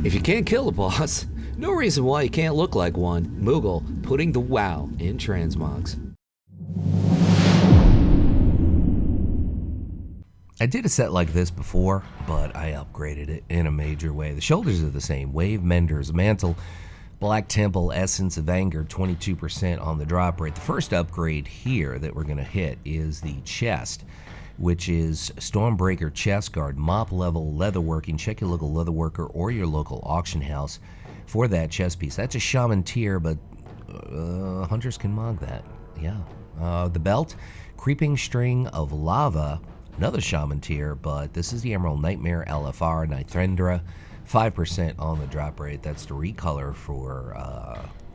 If you can't kill a boss, no reason why you can't look like one. Moogle putting the wow in transmogs. I did a set like this before, but I upgraded it in a major way. The shoulders are the same. Wave, Mender's Mantle, Black Temple, Essence of Anger, 22% on the drop rate. The first upgrade here that we're going to hit is the chest, which is Stormbreaker Chest Guard, mop level leatherworking. Check your local leatherworker or your local auction house for that chest piece. That's a shaman tier, but hunters can mog that. Yeah. The belt, Creeping String of Lava, another shaman tier, but this is the Emerald Nightmare LFR Nithrendra, 5% on the drop rate. That's the recolor for,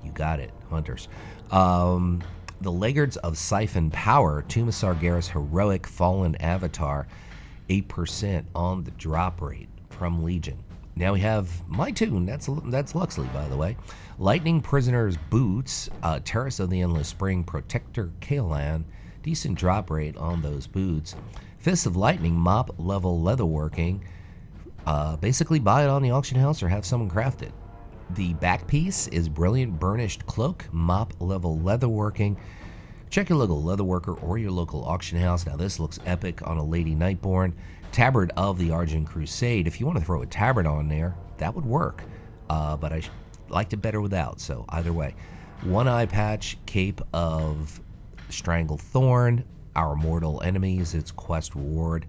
you got it, hunters. The Laggards of Siphon Power, Tomb of Sargeras Heroic Fallen Avatar, 8% on the drop rate from Legion. Now we have my tune, that's Luxeley, by the way. Lightning Prisoner's Boots, Terrace of the Endless Spring, Protector Kaelan, decent drop rate on those boots. Fist of Lightning, mop level leatherworking. Basically buy it on the auction house or have someone craft it. The back piece is Brilliant Burnished Cloak, mop level leatherworking. Check your local leatherworker or your local auction house. Now this looks epic on a Lady Nightborn. Tabard of the Burning Crusade. If you want to throw a tabard on there, that would work. But I liked it better without, so either way. One eye patch, Cape of Strangled Thorn, Our Mortal Enemies, its quest reward,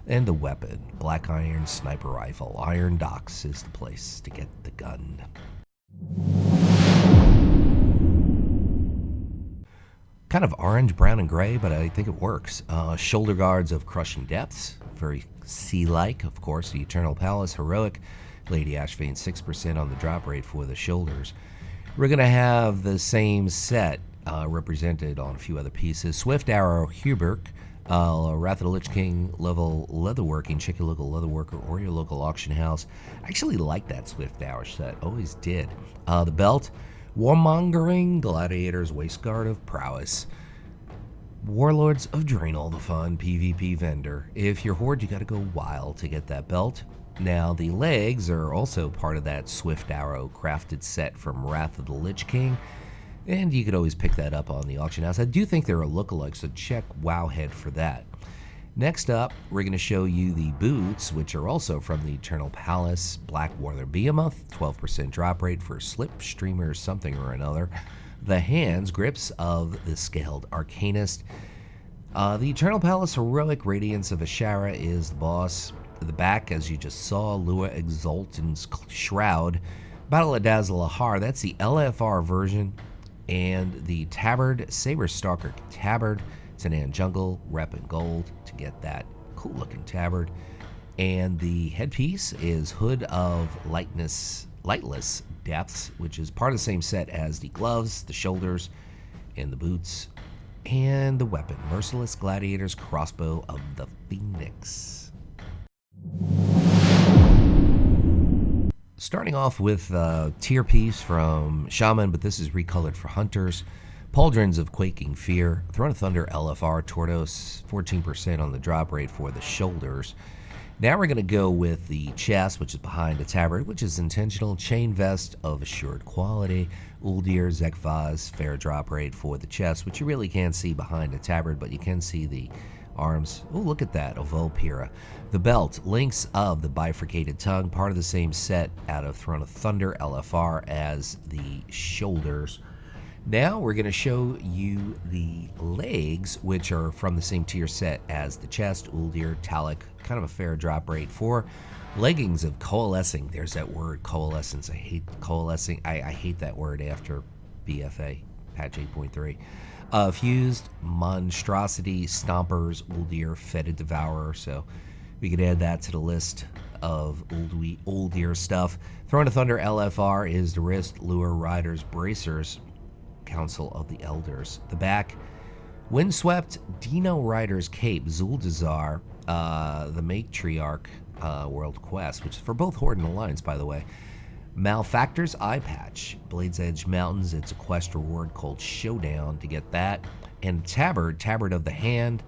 and the weapon, Black Iron Sniper Rifle. Iron Docks is the place to get the gun. Kind of orange, brown, and gray, but I think it works. Shoulder Guards of Crushing Depths, very sea-like, of course. The Eternal Palace, Heroic, Lady Ashvane, 6% on the drop rate for the shoulders. We're going to have the same set represented on a few other pieces. Swift Arrow, Hubert, Wrath of the Lich King level leatherworking. Check your local leatherworker or your local auction house. I actually like that Swift Arrow set, always did. The belt, Warmongering, Gladiator's Waistguard of Prowess. Warlords of Draenor, the fun PvP vendor. If you're Horde, you gotta go wild to get that belt. Now, the legs are also part of that Swift Arrow crafted set from Wrath of the Lich King, and you could always pick that up on the auction house. I do think they're a lookalike, so check Wowhead for that. Next up, we're going to show you the boots, which are also from the Eternal Palace. Black Warrior Behemoth, 12% drop rate for Slipstreamer something or another. The hands, Grips of the Scaled Arcanist. The Eternal Palace Heroic Radiance of Ashara is the boss. The back, as you just saw, Lua Exultant's Shroud. Battle of Dazzle Ahar, that's the LFR version. And the Tabard, Saber Stalker Tabard. It's an Ant Jungle, rep in gold to get that cool looking tabard. And the headpiece is Hood of Lightless Depths, which is part of the same set as the gloves, the shoulders, and the boots. And the weapon, Merciless Gladiator's Crossbow of the Phoenix. Starting off with a tier piece from Shaman, but this is recolored for hunters. Pauldrons of Quaking Fear, Throne of Thunder LFR Tortoise, 14% on the drop rate for the shoulders. Now we're going to go with the chest, which is behind the tabard, which is intentional. Chain Vest of Assured Quality, Uldir Zekvaz, fair drop rate for the chest, which you really can't see behind the tabard, but you can see the arms. Oh, look at that, a Volpira. The belt, Links of the Bifurcated Tongue, part of the same set out of Throne of Thunder LFR as the shoulders. Now we're going to show you the legs, which are from the same tier set as the chest, Uldir, Talik, kind of a fair drop rate for leggings of Coalescing. There's that word, coalescence. I hate coalescing. I hate that word after BFA, patch 8.3. Fused, Monstrosity, Stompers, Uldir, Fetid Devourer. So we could add that to the list of Uldir stuff. Throne of Thunder LFR is the wrist, Lure, Riders, Bracers, Council of the Elders. The back, Windswept, Dino Rider's Cape, Zuldazar, the Matriarch World Quest, which is for both Horde and Alliance, by the way. Malfactor's Eye Patch, Blade's Edge Mountains, it's a quest reward called Showdown to get that. And Tabard of the Hand,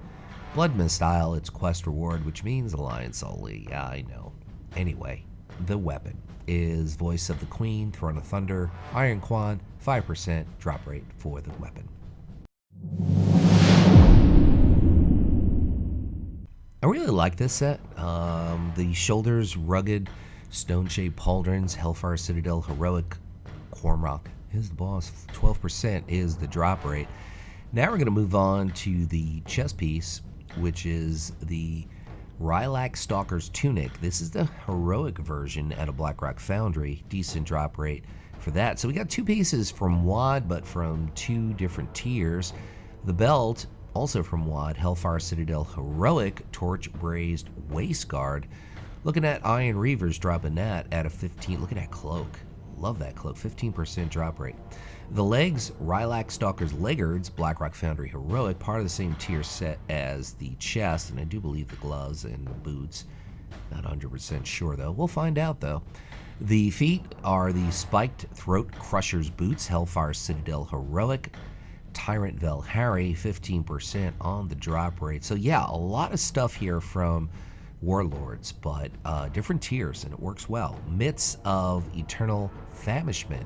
Blood Mistile, it's quest reward, which means Alliance only. Yeah, I know. Anyway, the weapon is Voice of the Queen, Throne of Thunder, Iron Quan, 5% drop rate for the weapon. I really like this set. The shoulders, rugged, stone-shaped pauldrons, Hellfire Citadel, heroic, Cormrock is the boss. 12% is the drop rate. Now we're going to move on to the chest piece, which is the Rylak Stalker's Tunic. This is the heroic version at a Blackrock Foundry. Decent drop rate for that. So we got two pieces from WoD, but from two different tiers. The belt, also from WoD, Hellfire Citadel Heroic, Torch Brazed Waistguard. Looking at Iron Reavers dropping that at a 15. Look at that cloak. Love that cloak. 15% drop rate. The legs, Rylak Stalker's Leggards, Blackrock Foundry Heroic, part of the same tier set as the chest, and I do believe the gloves and the boots. Not 100% sure though. We'll find out though. The feet are the Spiked Throat Crusher's Boots, Hellfire Citadel Heroic, Tyrant Vel Harry, 15% on the drop rate. So yeah, a lot of stuff here from Warlords, but different tiers, and it works well. Mitts of Eternal Famishment,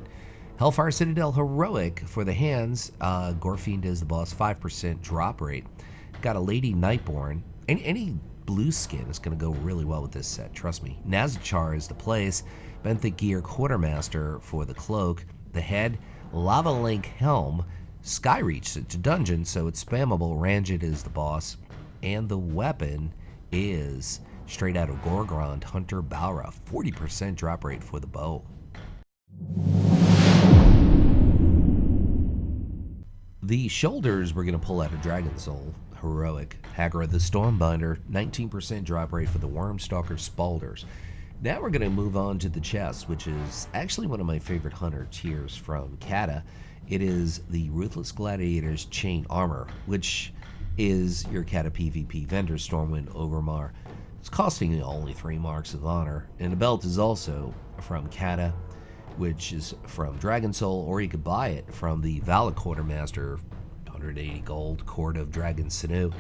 Hellfire Citadel Heroic for the hands. Gorefiend is the boss, 5% drop rate. Got a Lady Nightborn. Any blue skin is going to go really well with this set, trust me. Nazachar is the place. Benthic Gear Quartermaster for the cloak. The head, Lava Link Helm. Skyreach, it's a dungeon, so it's spammable. Ranjit is the boss. And the weapon is straight out of Gorgrond, Hunter Balra. 40% drop rate for the bow. The shoulders we're going to pull out of Dragon Soul Heroic. Hagra the Stormbinder, 19% drop rate for the Wormstalker Spalders. Now we're going to move on to the chest, which is actually one of my favorite hunter tiers from Cata. It is the Ruthless Gladiator's Chain Armor, which is your Cata PvP vendor, Stormwind Overmar. It's costing you only 3 marks of honor. And the belt is also from Cata, which is from Dragon Soul, or you could buy it from the Valak Quartermaster, 180 gold, Court of Dragon Sinew.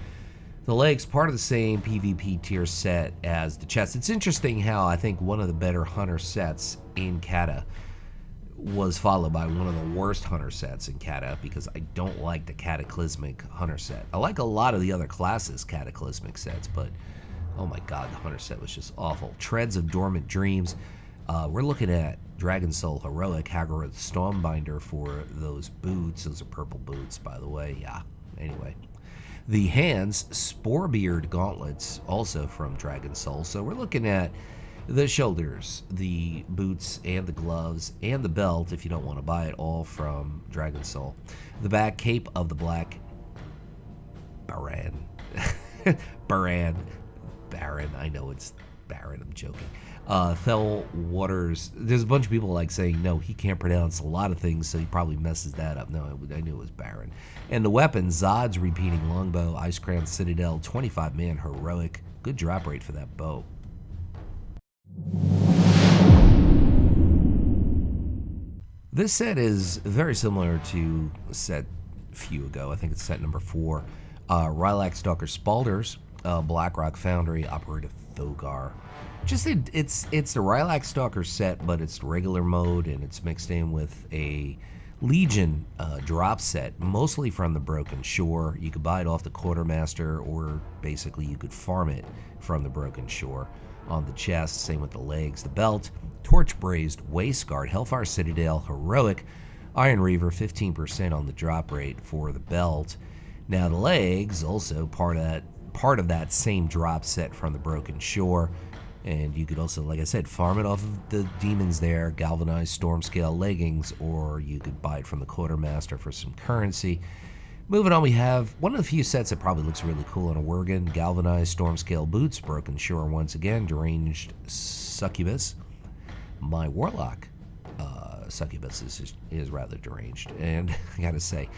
The legs, part of the same PvP tier set as the chest. It's interesting how I think one of the better hunter sets in Cata was followed by one of the worst hunter sets in Cata, because I don't like the Cataclysmic hunter set. I like a lot of the other classes' Cataclysmic sets, but oh my god, the hunter set was just awful. Treads of Dormant Dreams. We're looking at Dragon Soul Heroic, Hagra the Stormbinder for those boots. Those are purple boots, by the way. Yeah, anyway. The hands, Sporebeard Gauntlets, also from Dragon Soul. So we're looking at the shoulders, the boots, and the gloves, and the belt, if you don't want to buy it, all from Dragon Soul. The back, Cape of the Black Baran. Baron, I know it's Baron, I'm joking. Fell Waters, there's a bunch of people like saying, no, he can't pronounce a lot of things, so he probably messes that up. No, I knew it was Baron. And the weapon, Zod's Repeating Longbow, Icecrown Citadel, 25-man heroic. Good drop rate for that bow. This set is very similar to a set a few ago. I think it's set number 4. Rylak Stalker Spalders, Blackrock Foundry, Operative Thogar. Just it's the Rylak Stalker set, but it's regular mode, and it's mixed in with a Legion drop set, mostly from the Broken Shore. You could buy it off the Quartermaster, or basically you could farm it from the Broken Shore. On the chest, same with the legs. The belt, Torch Brazed Waistguard, Hellfire Citadel Heroic, Iron Reaver, 15% on the drop rate for the belt. Now the legs, also part of that same drop set from the Broken Shore. And you could also, like I said, farm it off of the demons there, Galvanized Stormscale leggings, or you could buy it from the Quartermaster for some currency. Moving on, we have one of the few sets that probably looks really cool on a Worgen, Galvanized Stormscale boots, Broken Shore once again, Deranged Succubus. My Warlock Succubus is rather deranged, and I gotta say,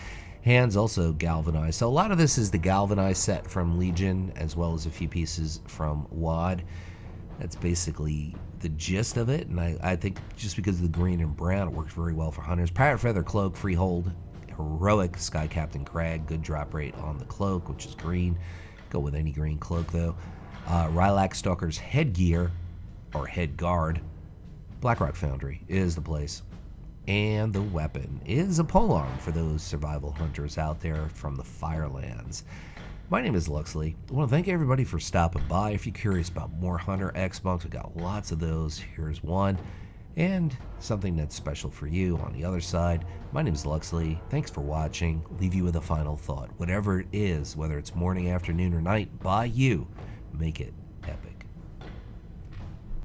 hands also galvanized. So a lot of this is the galvanized set from Legion, as well as a few pieces from WoD. That's basically the gist of it, and I think just because of the green and brown, it works very well for hunters. Pirate Feather Cloak, Freehold, Heroic, Sky Captain Crag, good drop rate on the cloak, which is green. Go with any green cloak though. Rylak Stalker's Headgear, or Head Guard, Blackrock Foundry is the place. And the weapon is a polearm for those survival hunters out there from the Firelands. My name is Luxeley. I want to thank everybody for stopping by. If you're curious about more Hunter xmogs, we got lots of those. Here's one. And something that's special for you on the other side. My name is Luxeley. Thanks for watching. Leave you with a final thought. Whatever it is, whether it's morning, afternoon, or night, by you, make it